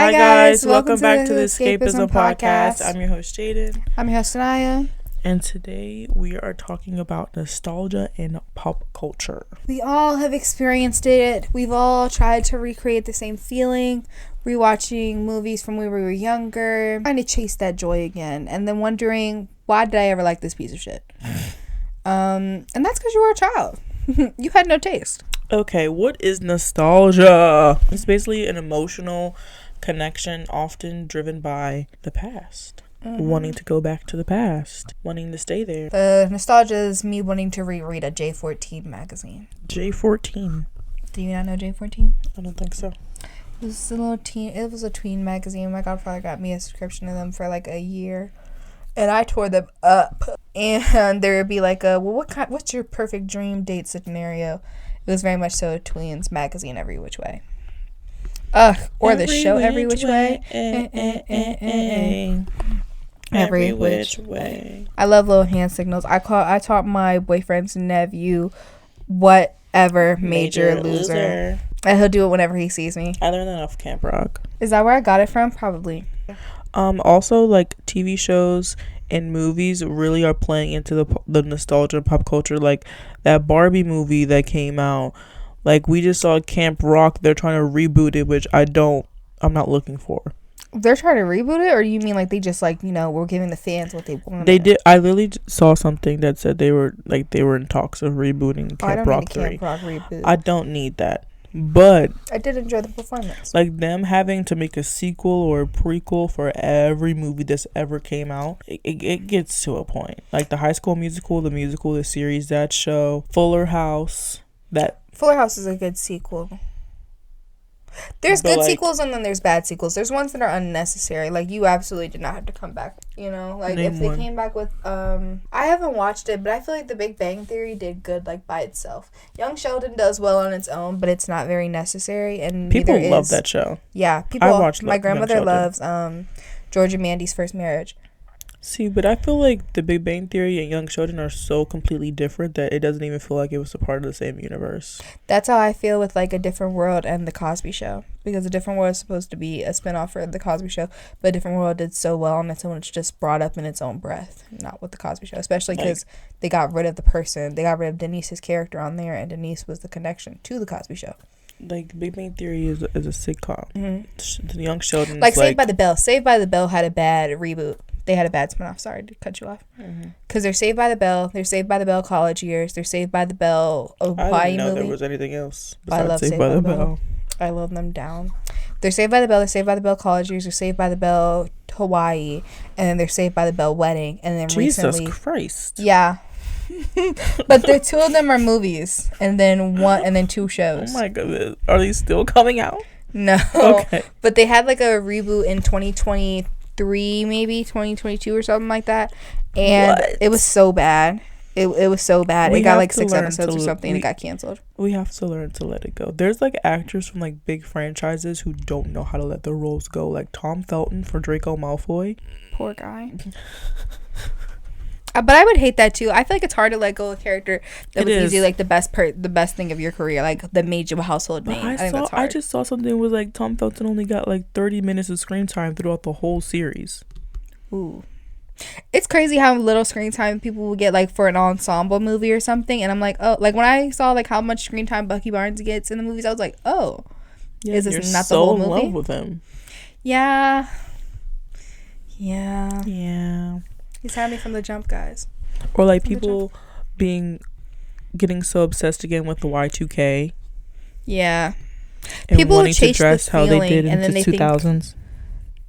Hi guys, welcome back to the Escapism podcast. I'm your host Jaden. I'm your host Anaya. And today we are talking about nostalgia in pop culture. We all have experienced it. We've all tried to recreate the same feeling, rewatching movies from when we were younger, trying to chase that joy again, and then wondering, why did I ever like this piece of shit? And that's because you were a child. You had no taste. Okay, what is nostalgia? It's basically an emotional connection often driven by the past. Wanting to go back to the past, wanting to stay there. The nostalgia is me wanting to reread a J14 magazine. J14. Do you not know J14? I don't think so. It was a tween magazine. My godfather got me a subscription to them for like a year, and I tore them up. And there would be like what's your perfect dream date scenario? It was very much so a tweens magazine every which way. Or the show Every Which Way. Every which way. I love little hand signals. I taught my boyfriend's nephew whatever major loser. And he'll do it whenever he sees me. I learned that off Camp Rock. Is that where I got it from? Probably. Also, like, TV shows and movies really are playing into the nostalgia of pop culture. Like that Barbie movie that came out. Like, we just saw Camp Rock. They're trying to reboot it, which I'm not looking for. They're trying to reboot it, or you mean like they just we're giving the fans what they want? They did. I literally saw something that said they were in talks of rebooting Camp Rock 3. Camp Rock reboot. I don't need that, but I did enjoy the performance. Like them having to make a sequel or a prequel for every movie that's ever came out, it gets to a point. Like the High School Musical, the series, that show, Fuller House. Fuller House is a good sequel. There's good sequels and then there's bad sequels. There's ones that are unnecessary. Like, you absolutely did not have to come back, Like, if they came back with, I haven't watched it, but I feel like The Big Bang Theory did good, like, by itself. Young Sheldon does well on its own, but it's not very necessary. And people love that show. Yeah, my grandmother loves George and Mandy's First Marriage. See, but I feel like The Big Bang Theory and Young Sheldon are so completely different that it doesn't even feel like it was a part of the same universe. That's how I feel with, like, A Different World and The Cosby Show. Because A Different World is supposed to be a spinoff for The Cosby Show, but A Different World did so well on its own, it's just brought up in its own breath, not with The Cosby Show. Especially because they got rid of they got rid of Denise's character on there, and Denise was the connection to The Cosby Show. Like, Big Bang Theory is a sitcom. Mm-hmm. The Young Sheldon, like Saved by the Bell. Saved by the Bell had a bad reboot. They had a bad spinoff. Sorry to cut you off. Because they're Saved by the Bell. They're Saved by the Bell College Years. They're Saved by the Bell Hawaii movie. I didn't know there was anything else besides I love Saved by the Bell. I love them down. They're Saved by the Bell. They're Saved by the Bell College Years. They're Saved by the Bell Hawaii. And then they're Saved by the Bell Wedding. And then Jesus Christ. Yeah. But the two of them are movies. And then two shows. Oh my goodness. Are these still coming out? No. Okay. But they had like a reboot in 2023, maybe 2022 or something like that, and it was so bad. It was so bad. It got like 6 episodes or something, and it got canceled. We have to learn to let it go. There's like actors from like big franchises who don't know how to let their roles go. Like Tom Felton for Draco Malfoy. Poor guy. But I would hate that too. I feel like it's hard to let go of a character that was usually like the best thing of your career, like that made you a household name. I think that's hard. I just saw something with like Tom Felton only got like 30 minutes of screen time throughout the whole series. Ooh. It's crazy how little screen time people will get like for an ensemble movie or something, and I'm like, oh, like when I saw like how much screen time Bucky Barnes gets in the movies, I was like, oh, yeah, is this not the whole movie? In love with him. Yeah. He's had me from the jump, guys. Or like people getting so obsessed again with the Y2K. Yeah. And people wanting to dress how they did in the 2000s.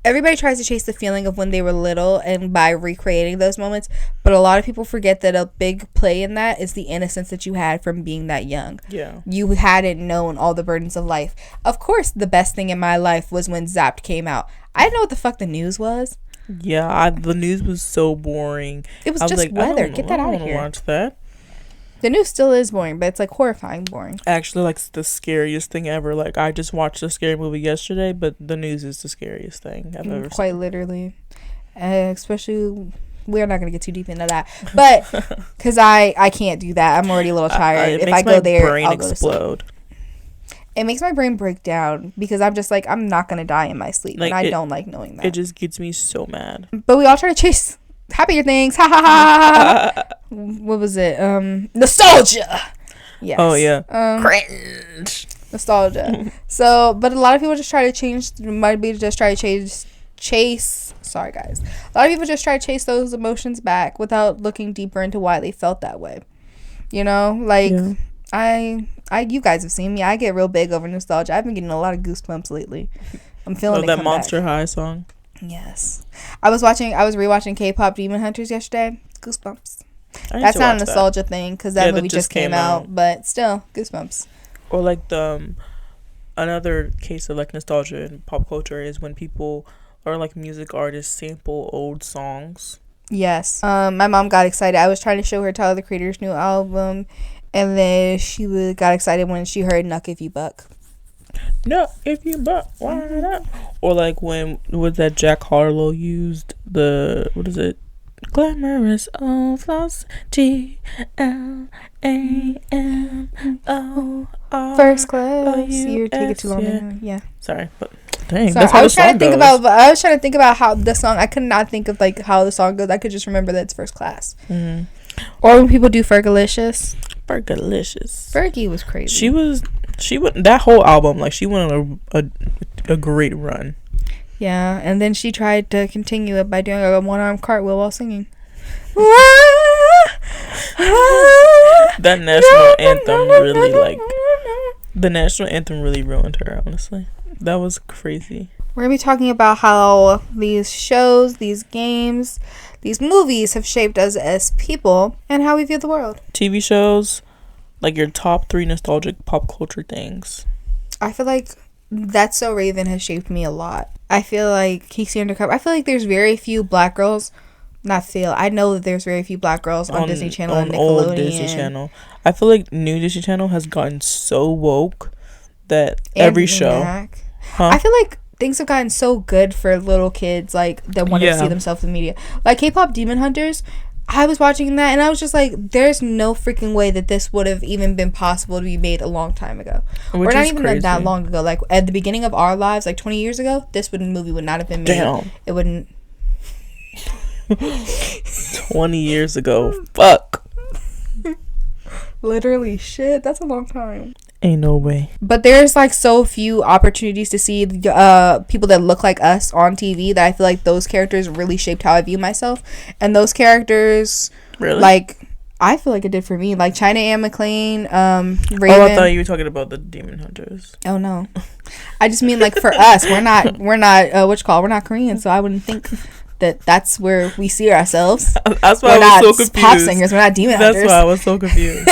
Everybody tries to chase the feeling of when they were little and by recreating those moments, but a lot of people forget that a big play in that is the innocence that you had from being that young. Yeah. You hadn't known all the burdens of life. Of course, the best thing in my life was when Zapped came out. I didn't know what the fuck the news was. Yeah, the news was so boring. It was just like, weather. Get that out of here. Watch that. The news still is boring, but it's like horrifying boring. Actually, like the scariest thing ever. Like I just watched a scary movie yesterday, but the news is the scariest thing I've ever seen. Quite literally, especially. We're not gonna get too deep into that, but because I can't do that. I'm already a little tired. If I go there, I'll go explode. It makes my brain break down because I'm just like, I'm not gonna die in my sleep, like, and I don't like knowing that. It just gets me so mad. But we all try to chase happier things. Ha ha ha. What was it? Nostalgia. Yes. Oh yeah. Cringe. Nostalgia. So, but a lot of people just try to change. Might be just try to chase. Sorry, guys. A lot of people just try to chase those emotions back without looking deeper into why they felt that way. You know, like you guys have seen me. I get real big over nostalgia. I've been getting a lot of goosebumps lately. I'm feeling that Monster High song. Yes, I was rewatching K-pop Demon Hunters yesterday. Goosebumps. That's not a nostalgia thing because that movie just came out, but still goosebumps. Or like the another case of like nostalgia in pop culture is when people or like music artists sample old songs. Yes. My mom got excited. I was trying to show her Tyler the Creator's new album, and then she got excited when she heard "Nuck If You Buck." No, if you buck, why not? Or like when was that Jack Harlow used the what is it? Glamorous old floss GLAMOR First class. You're taking too long. Yeah. Sorry, but dang, that's how I was trying to think about how the song. I could not think of like how the song goes. I could just remember that it's First Class. Mm-hmm. Or when people do Fergalicious. Fergie was crazy. She went that whole album like she went on a great run. Yeah, and then she tried to continue it by doing a one-arm cartwheel while singing. That national anthem really the national anthem really ruined her, honestly. That was crazy. We're going to be talking about how these shows, these games, these movies have shaped us as people and how we view the world. TV shows, like your top 3 nostalgic pop culture things. I feel like That's So Raven has shaped me a lot. I feel like Casey Undercover. I feel like there's very few black girls. I know that there's very few black girls on Disney Channel and Nickelodeon. Old Disney Channel. I feel like new Disney Channel has gotten so woke that every show. I feel like things have gotten so good for little kids like that want to see themselves in media. Like K-pop Demon Hunters. I was watching that and I was just like, there's no freaking way that this would have even been possible to be made a long time ago. Or not even that long ago. Like at the beginning of our lives, like 20 years ago, this movie would not have been made. Damn. It wouldn't. 20 years ago. Fuck. Literally, shit. That's a long time. Ain't no way. But there's like so few opportunities to see people that look like us on TV that I feel like those characters really shaped how I view myself. And those characters, really, like I feel like it did for me. Like China Anne McClain, Raven. Oh, I thought you were talking about the Demon Hunters. Oh no, I just mean like for us, we're not we're not Korean, so I wouldn't think that's where we see ourselves. That's why I was so confused. Pop singers, we're not demon hunters. That's why I was so confused.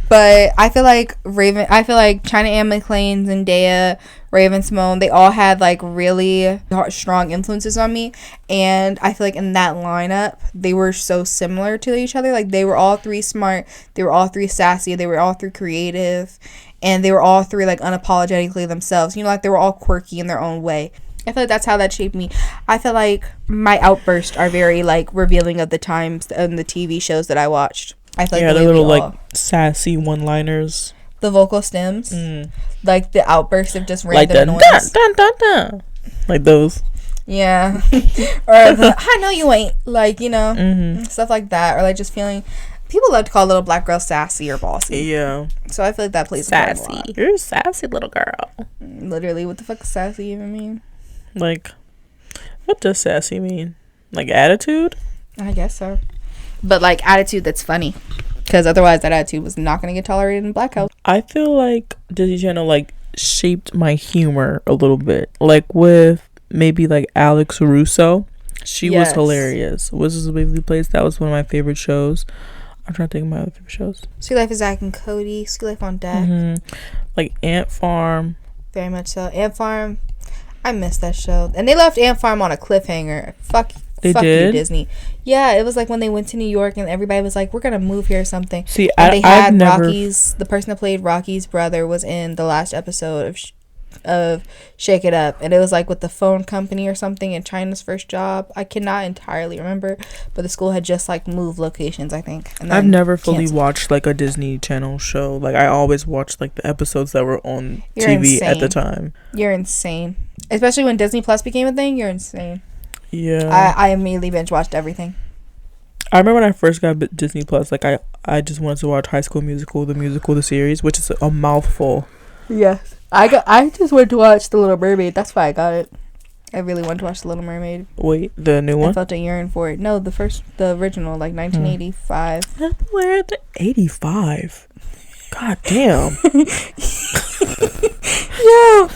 But I feel like China Anne McClain, Zendaya, Raven Simone, they all had like really strong influences on me, and I feel like in that lineup they were so similar to each other. Like they were all 3 smart, they were all 3 sassy, they were all 3 creative, and they were all 3 like unapologetically themselves. You know, like they were all quirky in their own way. I feel like that's how that shaped me. I feel like my outbursts are very like revealing of the times and the TV shows that I watched. I feel like the little like sassy one-liners, the vocal stems, like the outbursts of just random noise, like those. Yeah, or the, I know you ain't, like, you know, stuff like that, or like just feeling. People love to call little black girls sassy or bossy. Yeah. So I feel like that plays sassy. A part a lot. You're a sassy little girl. Literally, what the fuck does sassy even mean? Like, what does sassy mean? Like attitude? I guess so. But like attitude that's funny, because otherwise that attitude was not going to get tolerated in Black House. I feel like Disney Channel like shaped my humor a little bit, like with maybe like Alex Russo. She was hilarious. Wizards of Waverly Place, that was one of my favorite shows. I'm trying to think of my other favorite shows. Sweet Life of Zach and Cody, Sweet Life on Deck. Like Ant Farm. Very much so. Ant Farm, I missed that show, and they left Ant Farm on a cliffhanger. Fuck you, Disney. Yeah, it was like when they went to New York and everybody was like, we're gonna move here or something. See, and they had Rocky's, the person that played Rocky's brother was in the last episode of of Shake It Up, and it was like with the phone company or something, and China's first job. I cannot entirely remember, but the school had just like moved locations, I think. And I've never fully watched like a Disney Channel show. Like I always watched like the episodes that were on TV at the time. You're insane, especially when Disney Plus became a thing. You're insane. Yeah, I immediately binge watched everything. I remember when I first got Disney Plus, like I just wanted to watch High School Musical, the series, which is a mouthful. Yes. I just wanted to watch The Little Mermaid. That's why I got it. I really wanted to watch The Little Mermaid. Wait, the new one? I felt a yearn for it. No, the original, like 1985. Where the 85? God damn. Yeah.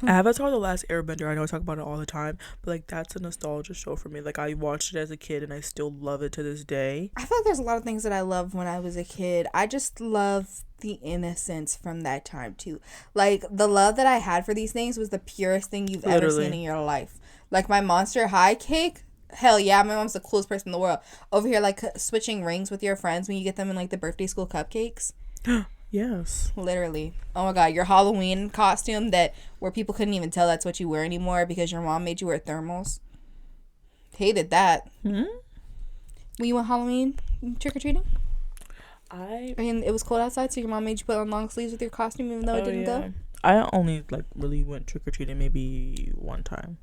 Avatar: The Last Airbender, I know I talk about it all the time, but like that's a nostalgia show for me. Like I watched it as a kid and I still love it to this day. I feel like there's a lot of things that I loved when I was a kid. I just love the innocence from that time too. Like the love that I had for these things was the purest thing you've ever seen in your life. Like my Monster High cake, hell yeah, my mom's the coolest person in the world. Over here, like switching rings with your friends when you get them in like the birthday school cupcakes. Yes. Literally. Oh my god, your Halloween costume where people couldn't even tell that's what you wear anymore because your mom made you wear thermals. Hated that. Hmm? When you went Halloween trick-or-treating? I mean, it was cold outside, so your mom made you put on long sleeves with your costume even though it didn't go? I only like really went trick-or-treating maybe one time.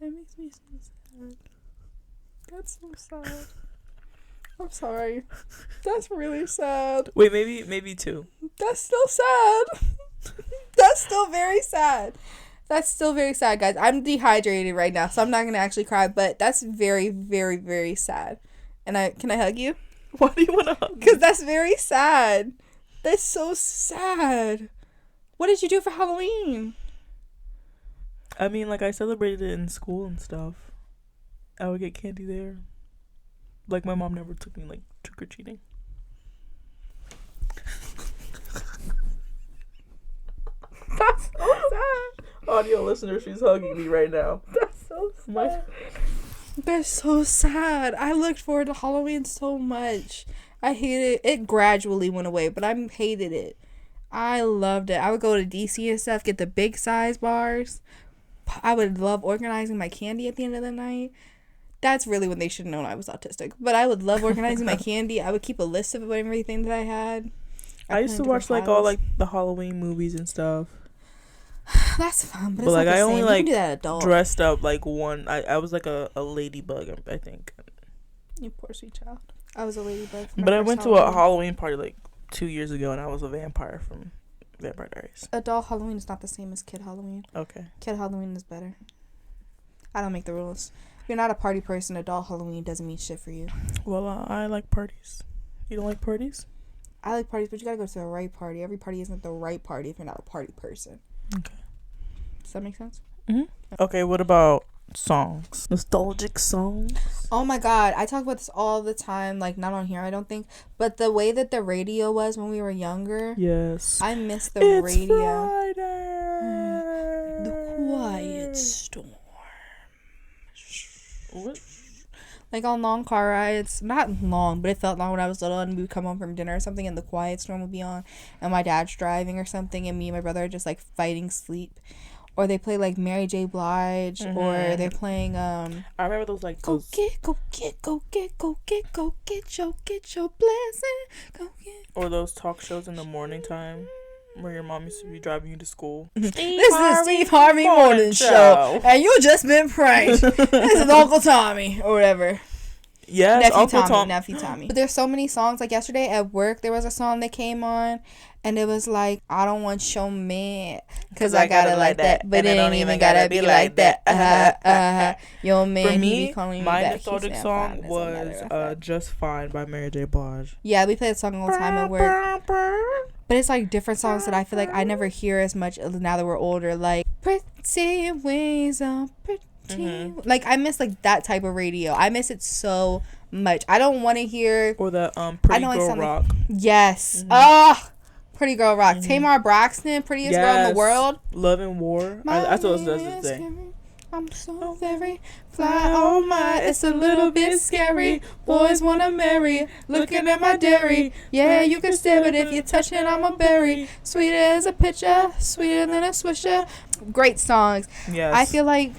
That makes me so sad. That's so sad. I'm sorry. That's really sad. Wait, maybe two. That's still sad. That's still very sad. That's still very sad, guys. I'm dehydrated right now, so I'm not going to actually cry, but that's very, very, very sad. And can I hug you? Why do you want to hug me? Because that's very sad. That's so sad. What did you do for Halloween? I mean, like, I celebrated it in school and stuff. I would get candy there. Like, my mom never took me, like, trick-or-treating. That's so sad. Audio listener, she's hugging me right now. That's so sad. That's so sad. I looked forward to Halloween so much. I hated it. It gradually went away, but I hated it. I loved it. I would go to DC and stuff, get the big size bars. I would love organizing my candy at the end of the night. That's really when they should have known I was autistic. But I would love organizing my candy. I would keep a list of everything that I had. I used to watch like all like the Halloween movies and stuff. That's fun, but it's like not the I only same. like do that adult. Dressed up like one. I was like a ladybug, I think. You poor sweet child. I was a ladybug. But I went to a Halloween party like 2 years ago, and I was a vampire from Vampire Diaries. Adult Halloween is not the same as kid Halloween. Okay. Kid Halloween is better. I don't make the rules. If you're not a party person, adult Halloween doesn't mean shit for you. Well, I like parties. You don't like parties? I like parties, but you gotta go to the right party. Every party isn't the right party if you're not a party person. Okay. Does that make sense? Mm-hmm. Okay, what about songs? Nostalgic songs? Oh my god, I talk about this all the time. Like, not on here, I don't think. But the way that the radio was when we were younger. Yes. I miss the it's radio. Friday. The quiet storm. What? Like on long car rides, not long, but it felt long when I was little, and we would come home from dinner or something, and the quiet storm would be on, and my dad's driving or something, and me and my brother are just like fighting sleep, or they play like Mary J. Blige, or they're playing I remember those like go get your blessing, go get. Or those talk shows in the morning time. Where your mom used to be driving you to school. This is the Steve Harvey Morning Show. And you just been pranked. This is Uncle Tommy. Or whatever. Yes, Nephew Tommy. But there's so many songs. Like yesterday at work, there was a song that came on. And it was like, I don't want your man. Because I got it like that. But it ain't even got to be like that. Your man, for me, he be calling me my back. nostalgic song was Just Fine by Mary J. Blige. Yeah, we play that song all the time at work. But it's like different songs that I feel like I never hear as much now that we're older. Like, pretty ways are pretty. Like, I miss like that type of radio. I miss it so much. I don't want to hear. Or the Pretty Girl Rock. Yes. Pretty Girl Rock. Tamar Braxton, prettiest girl in the world. Love and War. I thought that's the thing. I'm so very fly. Oh my, it's a little bit scary. Boys wanna marry. Looking at my dairy. Yeah, you can stare, but if you touch it, I'm a berry. Sweet as a pitcher, sweeter than a swisher. Great songs. Yes. I feel like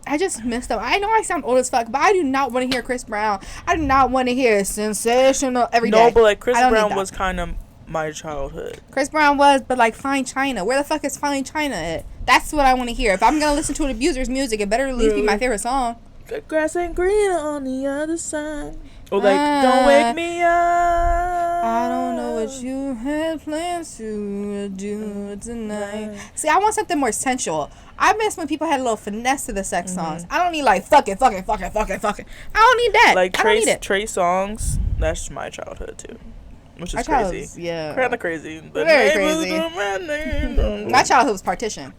I just missed them. I know I sound old as fuck, but I do not want to hear Chris Brown. I do not want to hear Sensational every day. No, but like Chris Brown was kind of my childhood. Chris Brown was, but like Fine China. Where the fuck is Fine China at? That's what I want to hear. If I'm gonna listen to an abuser's music, it better at least be my favorite song. The grass ain't greener on the other side. Or like, don't wake me up. I don't know what you had plans to do tonight. See, I want something more sensual. I miss when people had a little finesse to the sex songs. I don't need like fuck it. I don't need that. Like Trey songs. That's my childhood too. Which is crazy. Yeah. Kind of crazy. But very crazy. My childhood was Partition.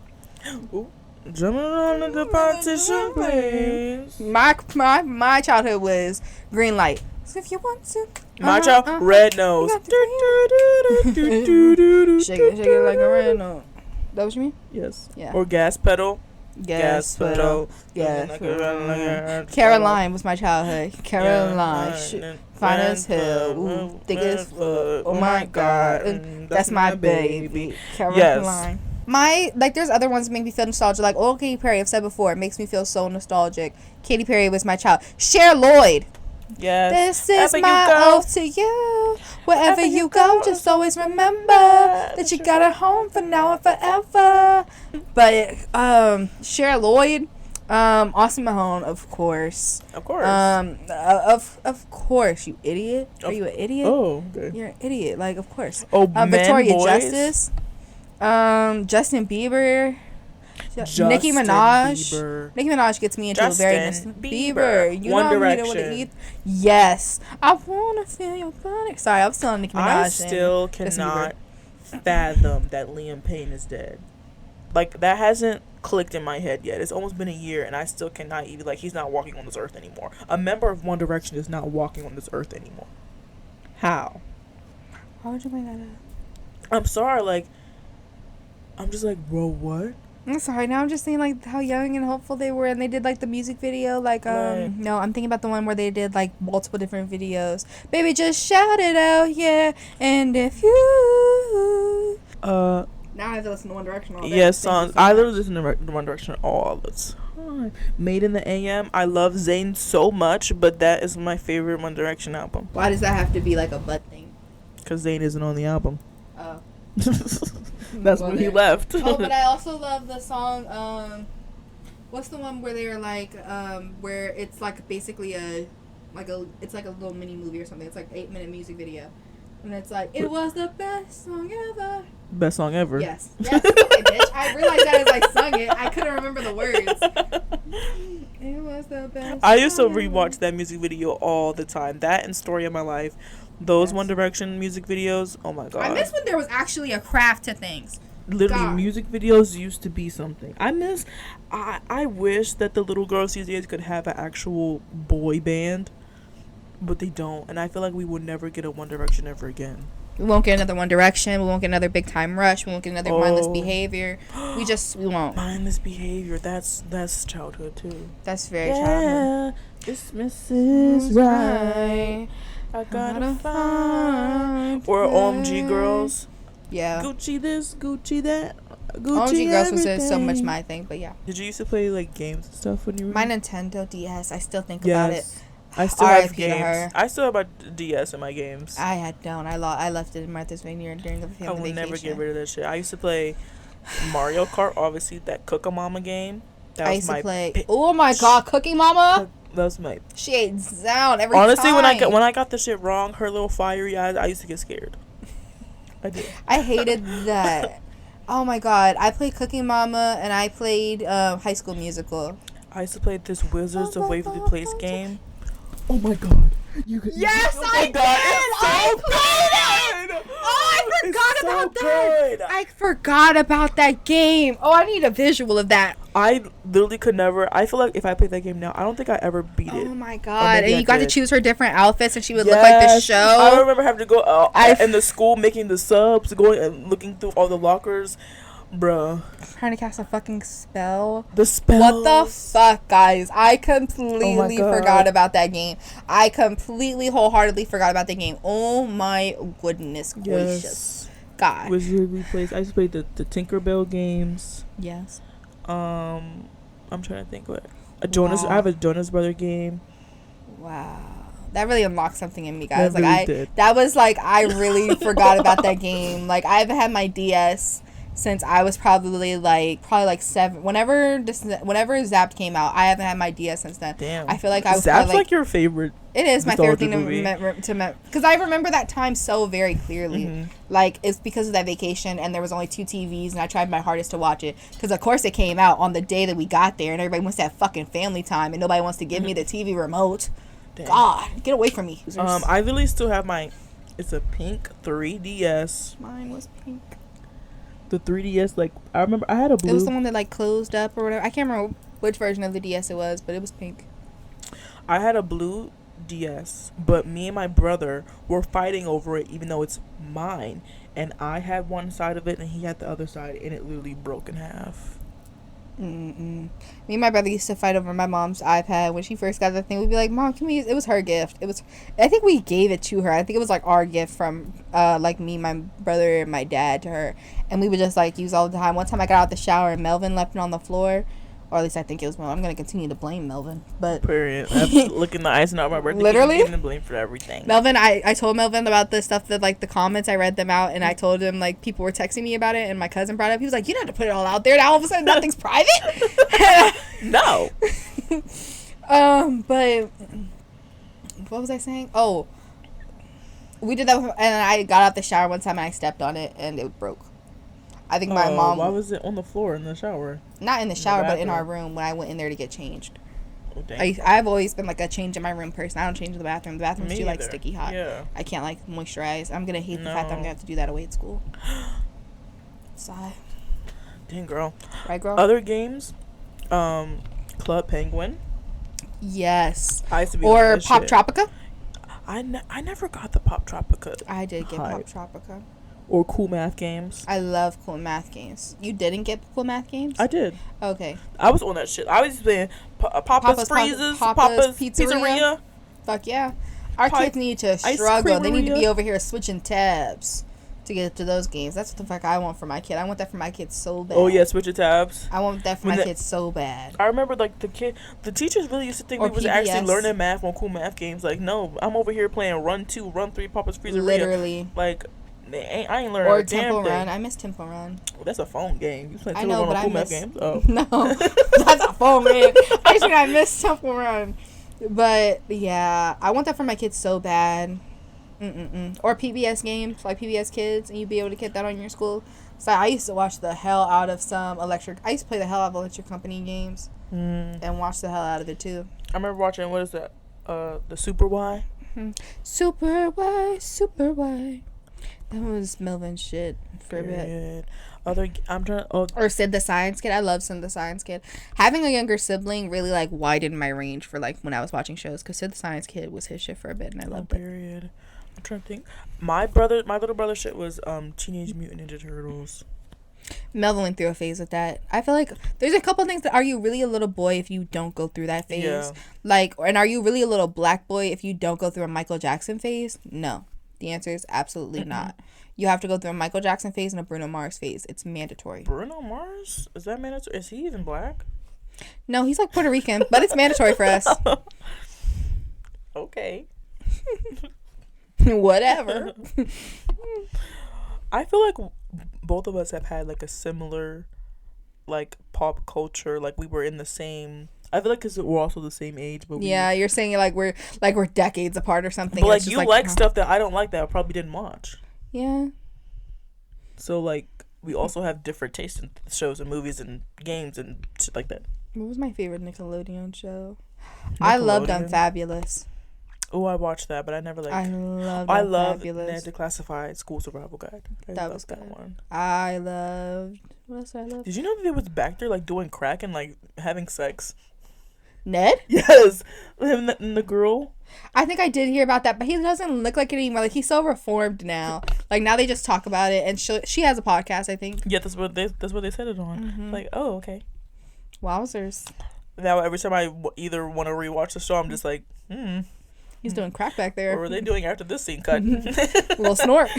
Ooh. Jumping on the partition, please. My childhood was Green Light. So if you want to. My child, Red Nose. Shake it like a red nose. That what you mean? Yes. Yeah. Or Gas Pedal. Gas pedal. Caroline was my childhood. Caroline. Fine as hell. Ooh, thick as fuck. Oh my God. That's my baby. Caroline. Yes. There's other ones that make me feel nostalgic. Like old Katy Perry, I've said before, it makes me feel so nostalgic. Katy Perry was my child. Cher Lloyd. Yes. This is my oath to you. Wherever you go, just always remember that you got a home for now and forever. But Cher Lloyd, Austin Mahone, of course. Of course. Of course, you idiot. Are you an idiot? Oh, okay. You're an idiot. Like, of course. Oh, Victoria Boys. Justice. Justin Bieber. Nicki Minaj. Nicki Minaj gets me into a very Bieber. You One know Direction. Yes. I wanna feel your body. Sorry, I'm still on Nicki Minaj. I still cannot fathom that Liam Payne is dead. Like, that hasn't clicked in my head yet. It's almost been a year, and I still cannot even, like, he's not walking on this earth anymore. A member of One Direction is not walking on this earth anymore. How? How would you bring that up? I'm sorry, like, I'm just like, bro, what? I'm sorry. Now I'm just saying, like, how young and hopeful they were, and they did, like, the music video. Like, right. No, I'm thinking about the one where they did, like, multiple different videos. Baby, just shout it out, yeah. And if you... Now I have to listen to One Direction all day. Yes, songs. I literally listen to One Direction all the time. Made in the AM. I love Zayn so much, but that is my favorite One Direction album. Why does that have to be, like, a butt thing? Because Zayn isn't on the album. Oh. That's when he left. Oh, but I also love the song, what's the one where they're like, where it's like basically it's like a little mini movie or something. It's like 8-minute music video. And it's like, it was the best song ever. Best song ever. Yes. Okay, bitch. I realized that as I sung it. I couldn't remember the words. It was the best. I used to rewatch that music video all the time. That and Story of My Life. Those One Direction music videos, oh my God. I miss when there was actually a craft to things. Literally, music videos used to be something. I wish that the little girls these days could have an actual boy band, but they don't. And I feel like we will never get a One Direction ever again. We won't get another One Direction. We won't get another Big Time Rush. We won't get another Mindless Behavior. We won't. Mindless Behavior. That's childhood too. That's very childhood. It's Mrs. Right. I gotta find. Or OMG Girls. Yeah. Gucci this, Gucci that. Gucci OMG Girls everything. was so much my thing, but yeah. Did you used to play like games and stuff when you were? My Nintendo DS. I still think about it. I still have games. I still have my DS in my games. I left it in Martha's Vineyard during the family vacation. I will never get rid of that shit. I used to play Mario Kart, obviously that Cookie Mama game. That I used to play. Oh my God, Cookie Mama. That was my. She ate down every Honestly, time. when I got the shit wrong, her little fiery eyes, I used to get scared. I did. I hated that. Oh my God, I played Cookie Mama and I played High School Musical. I used to play this Wizards of Waverly Place game. Oh my God. Yes, I did! I played it! Oh, I forgot about that! I forgot about that game. Oh, I need a visual of that. I literally could never. I feel like if I played that game now, I don't think I ever beat it. Oh my God. And you got to choose her different outfits and she would look like the show. I remember having to go in the school making the subs, going and looking through all the lockers. Bruh. Trying to cast a fucking spell. The spell. What the fuck, guys? I completely forgot about that game. I completely wholeheartedly forgot about the game. Oh my goodness gracious. God. Which we played. I used to play the Tinkerbell games. Yes. I'm trying to think what. I have a Jonas Brother game. Wow. That really unlocked something in me, guys. That like really did. That was like I really forgot about that game. Like I haven't had my DS since I was probably like 7. Whenever Zapped came out, I haven't had my DS since then. Damn. I feel like I was Zapped's like your favorite. It is my favorite thing to because I remember that time so very clearly. Mm-hmm. Like it's because of that vacation and there was only 2 TVs and I tried my hardest to watch it because of course it came out on the day that we got there and everybody wants to have fucking family time and nobody wants to give me the TV remote. Damn. God, get away from me. I really still have it's a pink 3DS. Mine was pink. The 3DS, like I remember I had a blue. It was the one that like closed up or whatever. I can't remember which version of the DS it was, but it was pink. I had a blue DS, but me and my brother were fighting over it even though it's mine, and I had one side of it and he had the other side and it literally broke in half. Me and my brother used to fight over my mom's iPad when she first got the thing. We'd be like, Mom, can we use it? Was her gift. I think we gave it to her. I think it was like our gift from like me, my brother, and my dad to her, and we would just like use all the time. One time I got out the shower and Melvin left it on the floor, or at least I think it was Melvin. I'm gonna continue to blame Melvin, but period. Looking the icing on my birthday, literally getting the blame for everything. Melvin, I told Melvin about the stuff that like the comments. I read them out and I told him like people were texting me about it, and my cousin brought it up. He was like, "You don't have to put it all out there. Now all of a sudden nothing's private." No. But what was I saying? Oh, we did that, and I got out the shower one time and I stepped on it and it broke. I think my mom. Why was it on the floor in the shower? Not in the shower, but in our room when I went in there to get changed. Oh, I've always been like a change in my room person. I don't change in the bathroom. The bathroom's too like sticky hot. Yeah. I can't like moisturize. I'm gonna hate the fact that I'm gonna have to do that away at school. Sigh. Dang, girl. Right, girl. Other games, Club Penguin. Yes. I used to be or Pop Tropica. I never got the Pop Tropica. I did get Pop Tropica. Or Cool Math Games. I love Cool Math Games. You didn't get Cool Math Games? I did. Okay. I was on that shit. I was playing Papa's Freezes, Papa's Pizzeria. Fuck yeah. Our kids need to struggle. They need to be over here switching tabs to get to those games. That's what the fuck I want for my kid. I want that for my kids so bad. Oh yeah, switch your tabs. I want that for my kids so bad. I remember like the teachers really used to think we was actually learning math on Cool Math Games. Like, no, I'm over here playing Run 2, Run 3, Papa's Freezer. Literally. Like, I ain't learning a damn Temple thing. Run. I miss Temple Run. Well, that's a phone game. You play Temple Run on Cool Math Games? Oh. No, that's a phone game. I miss Temple Run. But yeah, I want that for my kids so bad. Or PBS games, like PBS Kids, and you'd be able to get that on your school. So I used to watch the hell out of I used to play the hell out of Electric Company games and watch the hell out of it too. I remember watching, what is that? The Super Y? Super Y, Super Y. That was Melvin's shit for a bit. Or Sid the Science Kid. I love Sid the Science Kid. Having a younger sibling really like widened my range for like when I was watching shows, because Sid the Science Kid was his shit for a bit and I loved it. I'm trying to think. My little brother shit was Teenage Mutant Ninja Turtles. Melvin went through a phase with that. I feel like there's a couple things that, are you really a little boy if you don't go through that phase? Yeah. Like, and are you really a little black boy if you don't go through a Michael Jackson phase? No. The answer is absolutely not. You have to go through a Michael Jackson phase and a Bruno Mars phase. It's mandatory. Bruno Mars? Is that mandatory? Is he even black? No, he's like Puerto Rican, but it's mandatory for us. Okay. Whatever. I feel like both of us have had like a similar like pop culture. Like we were in the same. I feel like because we're also the same age, but you're saying like we're decades apart or something. But like you like stuff that I don't like that I probably didn't watch. Yeah. So like we also have different tastes in shows and movies and games and shit like that. What was my favorite Nickelodeon show? I loved Unfabulous. Oh, I watched that, but I never I loved Ned Declassified School Survival Guide. That was good. One. I loved. What else did I love? Did you know that they was back there like doing crack and like having sex? Ned? Yes. Him and the girl. I think I did hear about that, but he doesn't look like it anymore. Like, he's so reformed now. Like, now they just talk about it, and she has a podcast, I think. Yeah, that's what they said it on. Mm-hmm. Like, oh, okay. Wowzers. Now, every time I either want to rewatch the show, I'm just like, He's doing crack back there. What were they doing after this scene cut? A little snort.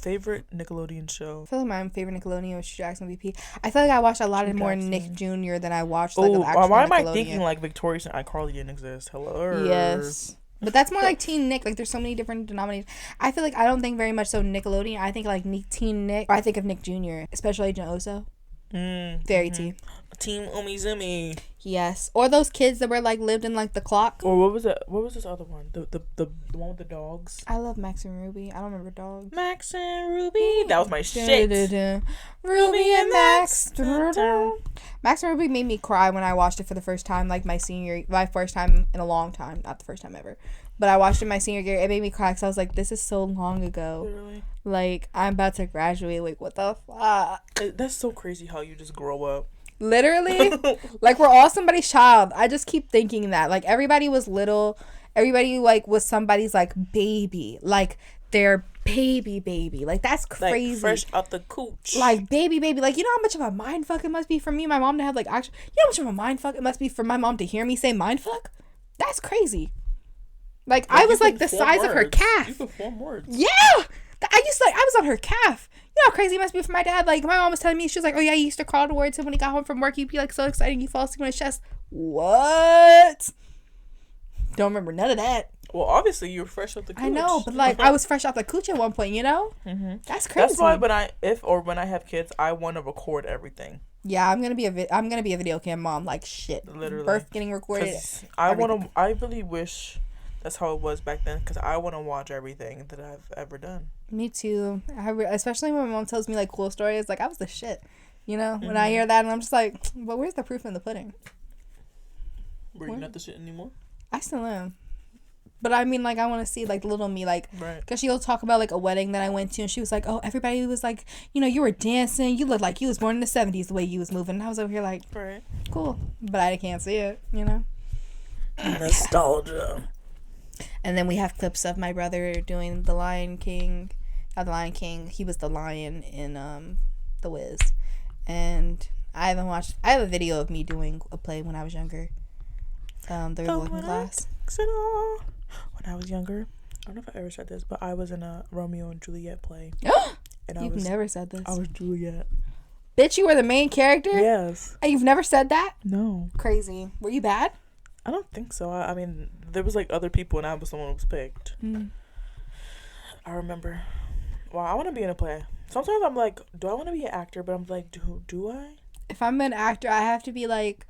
Favorite Nickelodeon show? I feel like my favorite Nickelodeon was Jackson VP. I feel like I watched a lot more Nick Jr. than I watched like an actual why am I thinking like Victorious and iCarly didn't exist? Hello. Yes. But that's more like Teen Nick. Like, there's so many different denominations. I feel like I don't think very much so Nickelodeon. I think like Teen Nick. Or I think of Nick Jr. Special Agent Oso. Very teen. Team Umizoomi. Yes. Or those kids that were like lived in like the clock. Or what was it? What was this other one? The one with the dogs. I love Max and Ruby. I don't remember dogs. Max and Ruby. That was my shit. Ruby and Max. Max and Ruby made me cry when I watched it for the first time. Like my first time in a long time. Not the first time ever. But I watched it my senior year. It made me cry because I was like, this is so long ago. Literally. Like, I'm about to graduate. Like, what the fuck? That's so crazy how you just grow up. Literally. Like, we're all somebody's child. I just keep thinking that. Like, everybody was little. Everybody, like, was somebody's, like, baby. Like, their baby. Like, that's crazy. Like, fresh out the cooch. Like, baby. Like, you know how much of a mindfuck it must be for me and my mom to have, like, actually... You know how much of a mindfuck it must be for my mom to hear me say mindfuck? That's crazy. Like, I was, like, the size of her calf. You can form words. Yeah! I was on her calf. You know how crazy it must be for my dad? Like, my mom was telling me, she was like, oh, yeah, he used to crawl towards him when he got home from work. He'd be, like, so excited. He'd fall asleep on his chest. What? Don't remember none of that. Well, obviously, you were fresh out the cooch. I know, but, like, I was fresh out the cooch at one point, you know? Mm-hmm. That's crazy. That's why when I have kids, I want to record everything. Yeah, I'm gonna be a video cam mom, like, shit. Literally. Birth getting recorded. I really wish... That's how it was back then, because I want to watch everything that I've ever done. Me too. Especially when my mom tells me, like, cool stories. Like, I was the shit. You know? When I hear that, and I'm just like, but where's the proof in the pudding? Were you not the shit anymore? I still am. But, I mean, like, I want to see, like, the little me, like, right. Because she'll talk about, like, a wedding that I went to, and she was like, oh, everybody was like, you know, you were dancing. You looked like you was born in the 70s the way you was moving. And I was over here like, right. Cool. But I can't see it, you know? Nostalgia. And then we have clips of my brother doing The Lion King. Not The Lion King. He was the lion in The Wiz. And I have a video of me doing a play when I was younger. The Looking Glass. When I was younger, I don't know if I ever said this, but I was in a Romeo and Juliet play. And You've never said this. I was Juliet. Bitch, you were the main character? Yes. And you've never said that? No. Crazy. Were you bad? I don't think so. I mean, there was like other people and I was the one who was picked. I remember. Wow, I want to be in a play. Sometimes I'm like, do I want to be an actor? But I'm like, do I? If I'm an actor, I have to be like,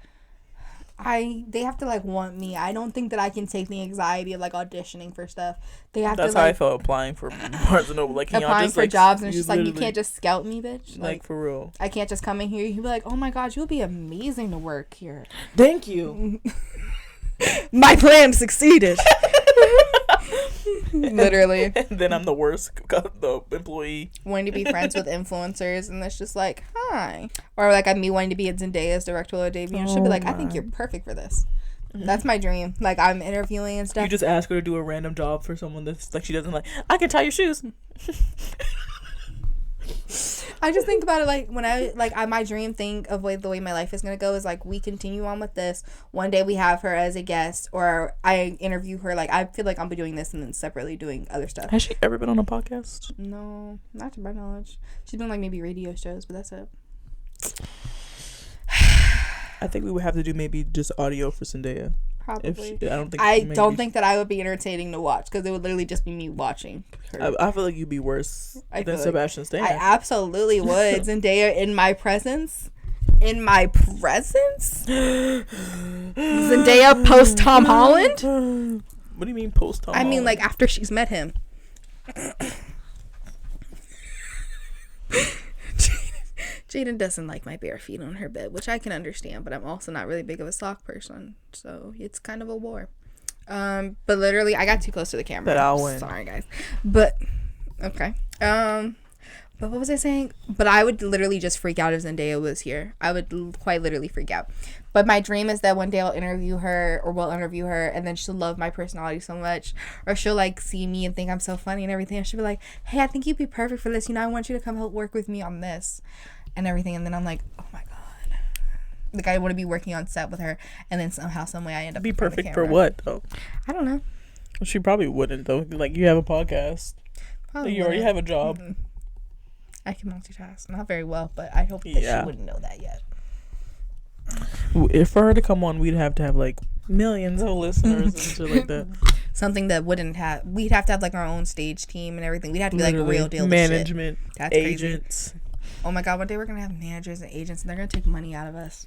they have to like want me. I don't think that I can take the anxiety of like auditioning for stuff. That's how I felt applying for Barnes & Noble. Like, applying just, for like, jobs, and it's just like, you can't just scout me, bitch. Like for real. I can't just come in here. You'll be like, oh my God, you'll be amazing to work here. Thank you. My plan succeeded. Literally. And then I'm the worst the employee. Wanting to be friends with influencers, and it's just like, hi. Or like me wanting to be at Zendaya's directorial debut, and she'll be like, I think you're perfect for this. That's my dream. Like, I'm interviewing and stuff. You just ask her to do a random job for someone that's like, she doesn't like, I can tie your shoes. I just think about it like when my dream thing of the way my life is gonna go is like, we continue on with this. One day we have her as a guest, or I interview her. Like, I feel like I'll be doing this and then separately doing other stuff. Has she ever been on a podcast? No, not to my knowledge. She's been like maybe radio shows, but that's it. I think we would have to do maybe just audio for Zendaya. Probably. I don't think that I would be entertaining to watch, because it would literally just be me watching her. I feel like you'd be worse than Sebastian Stan. I absolutely would. Zendaya in my presence. Zendaya post Tom Holland? What do you mean post Tom Holland? I mean, like, after she's met him. Jaden doesn't like my bare feet on her bed, which I can understand, but I'm also not really big of a sock person, so it's kind of a war. But literally, I got too close to the camera. But I'll win. Sorry, guys. But, okay. But what was I saying? But I would literally just freak out if Zendaya was here. I would quite literally freak out. But my dream is that one day I'll interview her, or we'll interview her, and then she'll love my personality so much, or she'll like see me and think I'm so funny and everything, and she'll be like, hey, I think you'd be perfect for this, I want you to come help work with me on this and everything. And then I'm like, oh my god, like I want to be working on set with her, and then somehow, some way I end up be perfect for what though? I don't know. She probably wouldn't though. Like, you have a podcast, like, you already have a job. Mm-hmm. I can multitask, not very well, but I hope that she wouldn't know that yet. If for her to come on, we'd have to have like millions of listeners and shit like that. Something that wouldn't have. We'd have to have like our own stage team and everything. We'd have to be like real deal management, shit. That's agents. Crazy. Oh my god! One day we're gonna have managers and agents, and they're gonna take money out of us.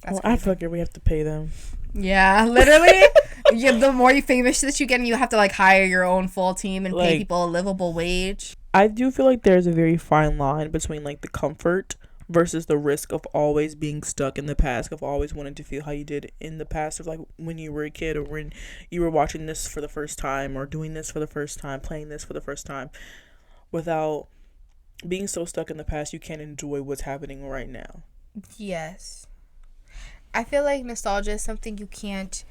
Well, I feel like we have to pay them. Yeah, literally. The more you famous that you get, and you have to like hire your own full team and pay people a livable wage. I do feel like there's a very fine line between like the comfort versus the risk of always being stuck in the past, of always wanting to feel how you did in the past, of like when you were a kid, or when you were watching this for the first time, or doing this for the first time, playing this for the first time, without being so stuck in the past you can't enjoy what's happening right now. Yes. I feel like nostalgia is something you can't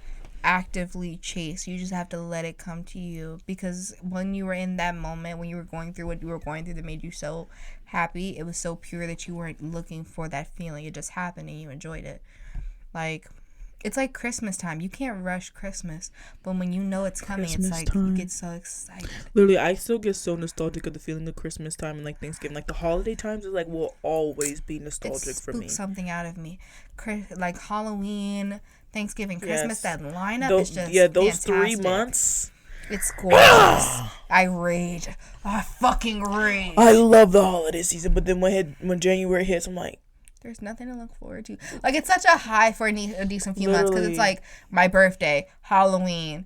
actively chase. You just have to let it come to you, because when you were in that moment, when you were going through what you were going through that made you so happy, it was so pure that you weren't looking for that feeling. It just happened and you enjoyed it. Like, it's like Christmas time. You can't rush Christmas, but when you know it's coming, Christmas it's like time. You get so excited. Literally, I still get so nostalgic of the feeling of Christmas time and like Thanksgiving. Like the holiday times is like will always be nostalgic for me. Something out of me. Like Halloween, Thanksgiving, Christmas, that lineup is just those fantastic. 3 months. It's gorgeous. I rage. I fucking rage. I love the holiday season, but then when January hits, I'm like, there's nothing to look forward to. Like, it's such a high for a decent few months, because it's like my birthday, Halloween.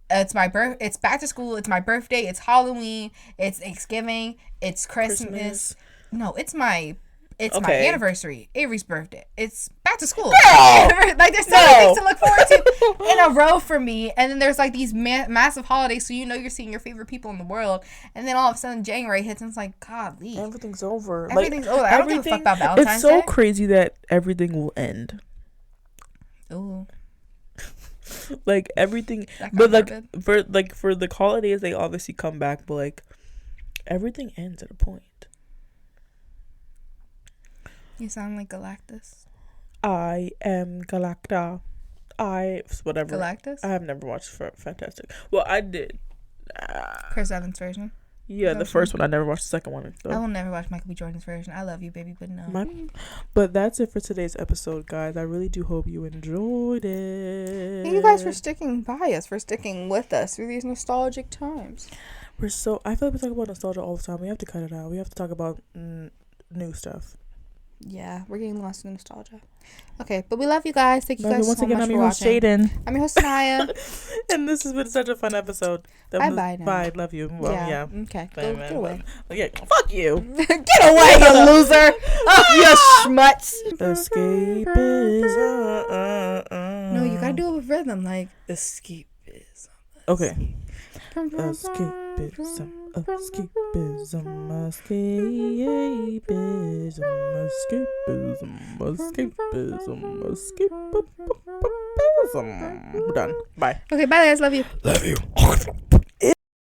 It's back to school. It's my birthday. It's Halloween. It's Thanksgiving. It's Christmas. No, it's my anniversary. Avery's birthday. It's back to school. Like, there's so many things to look forward to in a row for me. And then there's like these massive holidays, so you're seeing your favorite people in the world. And then all of a sudden January hits, and it's like, golly, everything's over. Everything's over. I don't give a fuck about Valentine's Day. It's so crazy that everything will end. Ooh. Like everything, but like for the holidays, they obviously come back, but like everything ends at a point. You sound like Galactus. I am Galacta. Whatever. Galactus? I have never watched Fantastic. Well, I did. Chris Evans' version? Yeah, the first one. I never watched the second one. So. I will never watch Michael B. Jordan's version. I love you, baby, but no. But that's it for today's episode, guys. I really do hope you enjoyed it. Thank you guys for sticking by us, for sticking with us through these nostalgic times. I feel like we talk about nostalgia all the time. We have to cut it out. We have to talk about new stuff. Yeah, we're getting lost in nostalgia. Okay, but we love you guys. Thank you guys once so again, much I'm for your host, watching. Jaden. I'm your host, Naya. And this has been such a fun episode. Bye now. Bye. Love you. Well, yeah. Okay. Get away. Okay. Fuck you. Get away, you loser. You schmutz. Escapism. No, you gotta do it with rhythm, like escapism. Okay. Escapism. Escapism. Escapism. We're done. Bye. Okay, bye guys. Love you. Love you.